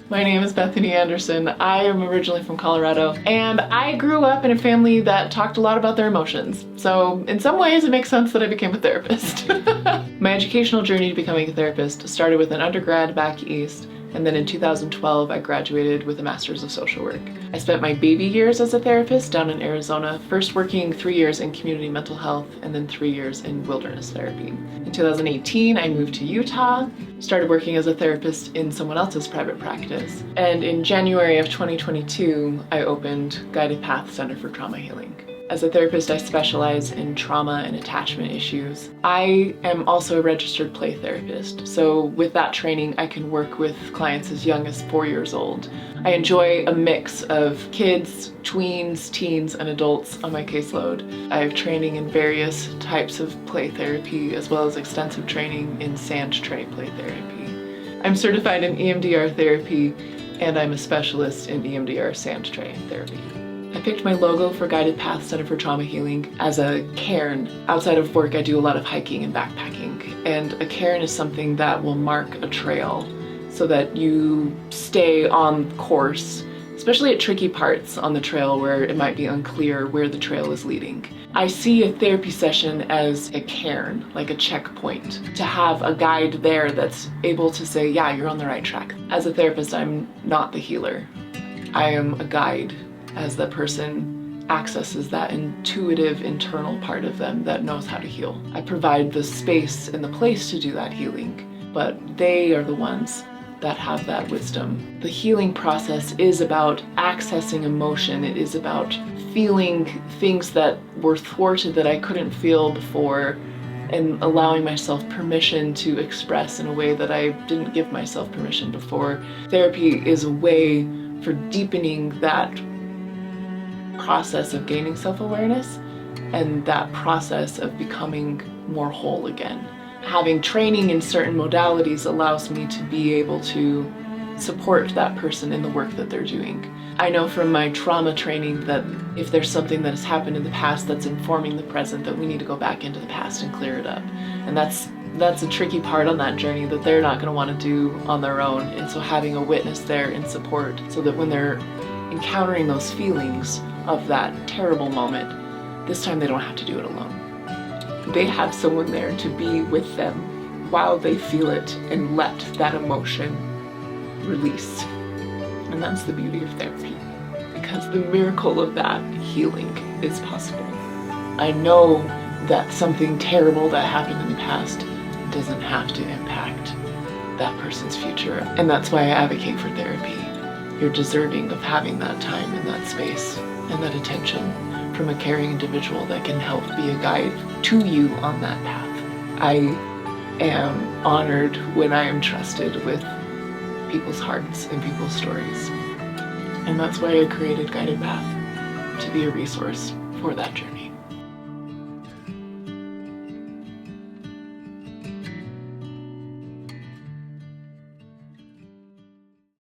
My name is Bethany Anderson. I am originally from Colorado, and I grew up in a family that talked a lot about their emotions. So in some ways it makes sense that I became a therapist. My educational journey to becoming a therapist started with an undergrad back east, and then in 2012 I graduated with a master's of social work. I spent my baby years as a therapist down in Arizona, first working 3 years in community mental health and then 3 years in wilderness therapy. In 2018 I moved to Utah, started working as a therapist in someone else's private practice, and in January of 2022 I opened Guided Path Center for Trauma Healing. As a therapist, I specialize in trauma and attachment issues. I am also a registered play therapist, so with that training I can work with clients as young as 4 years old. I enjoy a mix of kids, tweens, teens, and adults on my caseload. I have training in various types of play therapy as well as extensive training in sand tray play therapy. I'm certified in EMDR therapy and I'm a specialist in EMDR sand tray therapy. I picked my logo for Guided Path Center for Trauma Healing as a cairn. Outside of work, I do a lot of hiking and backpacking, and a cairn is something that will mark a trail so that you stay on course, especially at tricky parts on the trail where it might be unclear where the trail is leading. I see a therapy session as a cairn, like a checkpoint, to have a guide there that's able to say, yeah, you're on the right track. As a therapist, I'm not the healer. I am a guide as the person accesses that intuitive internal part of them that knows how to heal. I provide the space and the place to do that healing, but they are the ones that have that wisdom. The healing process is about accessing emotion. It is about feeling things that were thwarted that I couldn't feel before and allowing myself permission to express in a way that I didn't give myself permission before. Therapy is a way for deepening that process of gaining self-awareness and that process of becoming more whole again. Having training in certain modalities allows me to be able to support that person in the work that they're doing. I know from my trauma training that if there's something that has happened in the past that's informing the present, that we need to go back into the past and clear it up. And that's a tricky part on that journey that they're not going to want to do on their own. And so having a witness there in support so that when they're encountering those feelings of that terrible moment, this time they don't have to do it alone. They have someone there to be with them while they feel it and let that emotion release. And that's the beauty of therapy, because the miracle of that healing is possible. I know that something terrible that happened in the past doesn't have to impact that person's future, and that's why I advocate for therapy. You're deserving of having that time and that space and that attention from a caring individual that can help be a guide to you on that path. I am honored when I am trusted with people's hearts and people's stories. And that's why I created Guided Path, to be a resource for that journey.